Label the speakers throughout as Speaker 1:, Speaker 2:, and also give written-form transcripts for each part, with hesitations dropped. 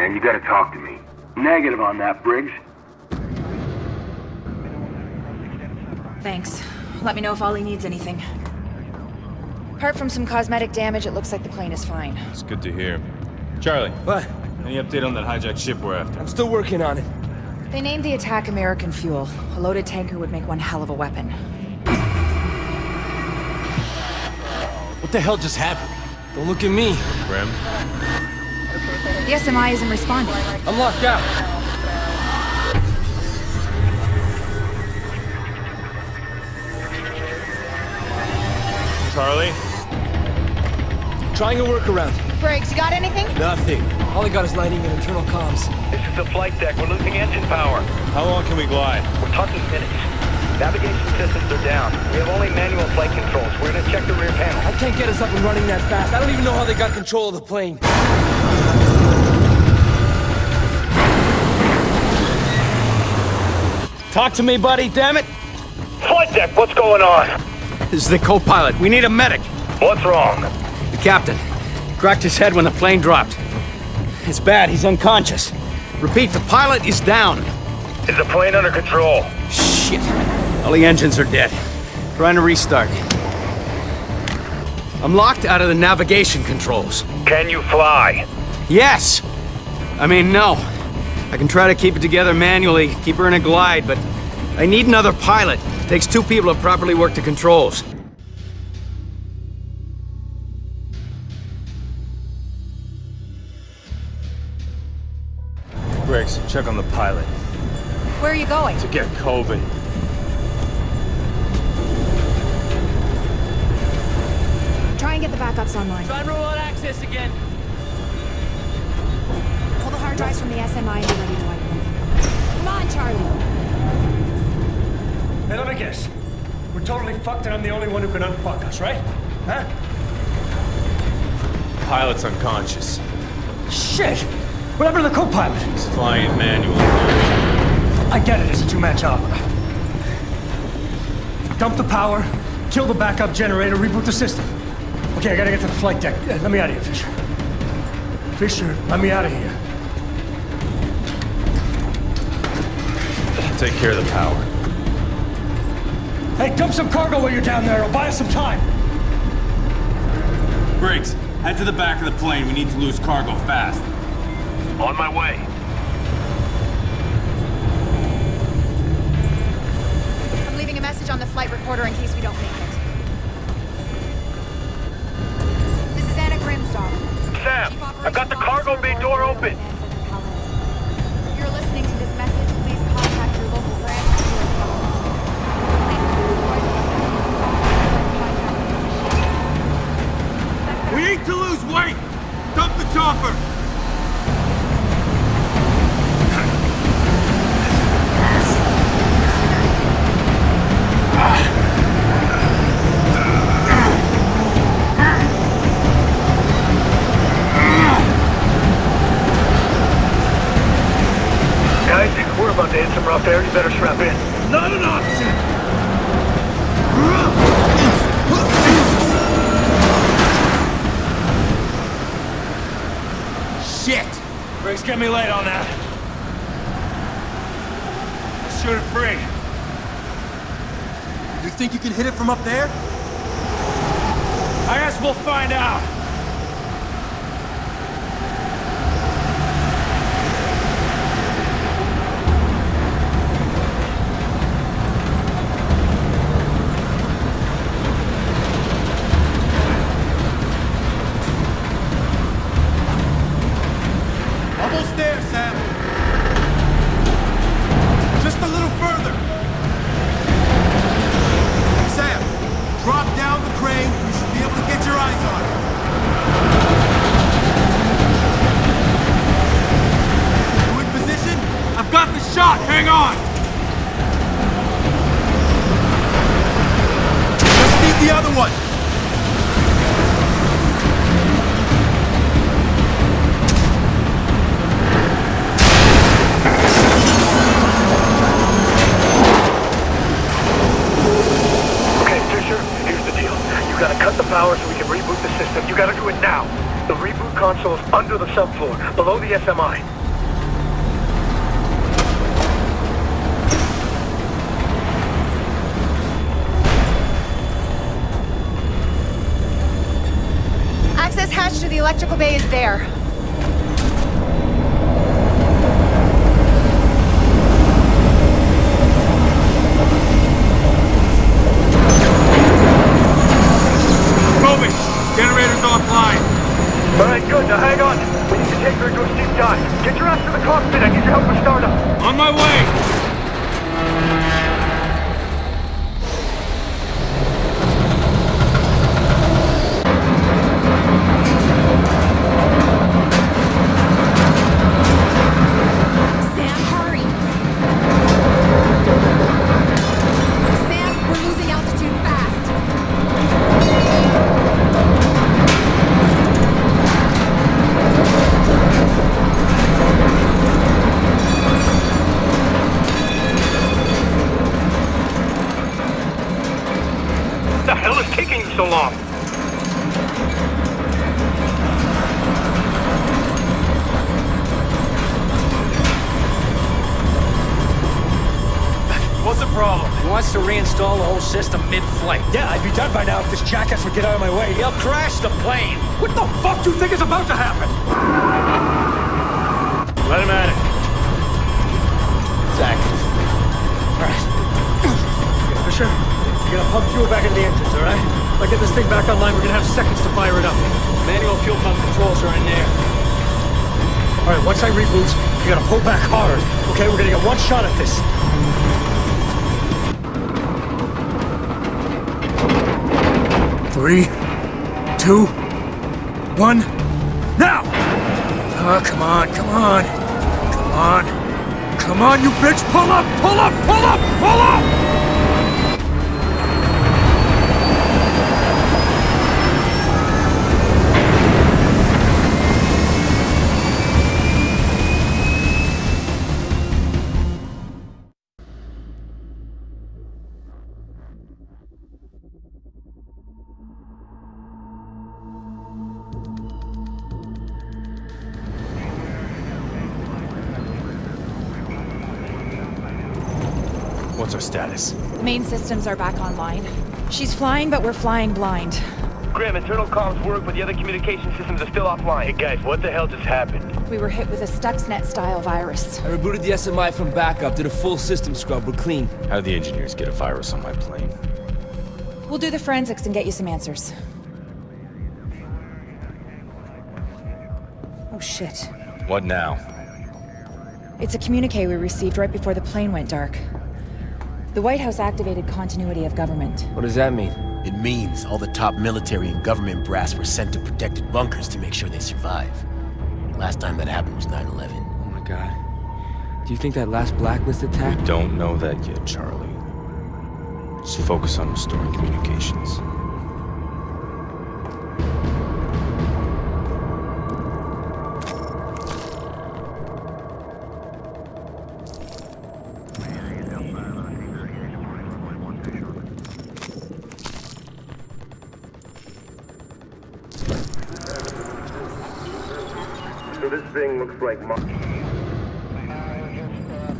Speaker 1: man. You gotta talk to me. Negative on that, Briggs.
Speaker 2: Thanks. Let me know if Ollie needs anything. Apart from some cosmetic damage, it looks like the plane is fine.
Speaker 3: It's good to hear. Charlie.
Speaker 4: What?
Speaker 3: Any update on that hijacked ship we're after?
Speaker 4: I'm still working on it.
Speaker 2: They named the attack American fuel. A loaded tanker would make one hell of a weapon.
Speaker 4: What the hell just happened? Don't look at me.
Speaker 3: Grim?
Speaker 2: The SMI isn't responding.
Speaker 4: I'm locked out.
Speaker 3: Charlie?
Speaker 4: Trying a workaround.
Speaker 2: Briggs, you got anything?
Speaker 4: Nothing. All I got is lighting and internal comms.
Speaker 5: This is the flight deck. We're losing engine power.
Speaker 3: How long can we glide?
Speaker 5: We're talking minutes. Navigation systems are down. We have only manual flight controls. We're gonna check the rear panel.
Speaker 4: I can't get us up and running that fast. I don't even know how they got control of the plane. Talk to me, buddy, damn it!
Speaker 5: Flight deck, what's going on?
Speaker 6: This is the co-pilot. We need a medic.
Speaker 5: What's wrong?
Speaker 6: The captain cracked his head when the plane dropped. It's bad. He's unconscious. Repeat, the pilot is down.
Speaker 5: Is the plane under control?
Speaker 6: Shit. All the engines are dead. Trying to restart. I'm locked out of the navigation controls.
Speaker 5: Can you fly?
Speaker 6: Yes! I mean, no. I can try to keep it together manually, keep her in a glide, but I need another pilot. It takes two people to properly work the controls.
Speaker 3: Briggs, check on the pilot.
Speaker 2: Where are you going?
Speaker 3: To get Coben.
Speaker 2: Try and get the backups online.
Speaker 4: Try and roll out access again.
Speaker 2: Pull the hard drives from the SMI and be ready to wipe them. Come on, Charlie.
Speaker 7: Hey, let me guess. We're totally fucked and I'm the only one who can unfuck us, right? Huh?
Speaker 3: Pilot's unconscious.
Speaker 7: Shit! What happened to the co-pilot?
Speaker 3: He's flying manually.
Speaker 7: I get it, it's a two-man job. Dump the power, kill the backup generator, reboot the system. Okay, I gotta get to the flight deck. Let me out of here, Fisher. Fisher, let me out of here.
Speaker 3: Take care of the power.
Speaker 7: Hey, dump some cargo while you're down there. It'll buy us some time.
Speaker 3: Briggs, head to the back of the plane. We need to lose cargo fast.
Speaker 5: On my way.
Speaker 2: I'm leaving a message on the flight recorder in case we don't make it. This is Anna Grimstock.
Speaker 5: Sam, I've got the cargo bay door open.
Speaker 2: If you're listening to this message, please contact your local branch.
Speaker 6: We need to lose weight! Dump the chopper!
Speaker 5: Guys, we're about to hit some rough air. You better strap in.
Speaker 6: Not an option! Shit!
Speaker 7: Briggs, get me late on that. Let's shoot it free.
Speaker 4: You think you can hit it from up there?
Speaker 7: I guess we'll find out.
Speaker 4: Almost there, Sam. Just a little further. Sam, drop down the crane. You should be able to get your eyes on it. You in position?
Speaker 6: I've got the shot! Hang on!
Speaker 4: Just need the other one.
Speaker 5: Okay, Fisher, here's the deal. You gotta cut the power so we can reboot the system. You gotta do it now. The reboot console is under the subfloor, below the SMI.
Speaker 2: electrical bay is there.
Speaker 4: Moving! Generator's offline.
Speaker 5: Alright, good. Now hang on. We need to take her to a steep dive. Get your ass to the cockpit. I need your help with startup.
Speaker 4: On my way!
Speaker 2: Sam, hurry! Sam, we're losing altitude fast.
Speaker 5: What the hell is taking you so long?
Speaker 4: What's the problem?
Speaker 8: He wants to reinstall the whole system mid-flight.
Speaker 7: Yeah, I'd be done by now if this jackass would get out of my way.
Speaker 8: He'll crash the plane.
Speaker 7: What the fuck do you think is about to happen?
Speaker 4: Let him at it.
Speaker 8: Zach.
Speaker 7: Alright. Fisher, you gotta pump fuel back into the engines, alright? If I get this thing back online, we're gonna have seconds to fire it up.
Speaker 8: Manual fuel pump controls are in there.
Speaker 7: Alright, once I reboot, you gotta pull back hard. Okay, we're gonna get one shot at this. Three, two, one, now! Oh, come on, come on. Come on. Come on, you bitch! Pull up! Pull up! Pull up! Pull up!
Speaker 4: What's our status?
Speaker 2: The main systems are back online. She's flying, but we're flying blind.
Speaker 5: Grim, internal comms work, but the other communication systems are still offline. Hey guys, what the hell just happened?
Speaker 2: We were hit with a Stuxnet-style virus.
Speaker 9: I rebooted the SMI from backup, did a full system scrub, we're clean.
Speaker 3: How'd the engineers get a virus on my plane?
Speaker 2: We'll do the forensics and get you some answers. Oh shit.
Speaker 3: What now?
Speaker 2: It's a communique we received right before the plane went dark. The White House activated continuity of government.
Speaker 9: What does that mean?
Speaker 10: It means all the top military and government brass were sent to protected bunkers to make sure they survive. Last time that happened was 9/11.
Speaker 9: Oh my god. Do you think that last blacklist attack?
Speaker 3: Don't know that yet, Charlie. Just focus on restoring communications.
Speaker 5: So this thing looks like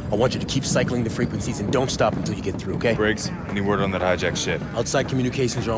Speaker 10: I want you to keep cycling the frequencies and don't stop until you get through, okay?
Speaker 3: Briggs, any word on that hijacked ship?
Speaker 10: Outside communications are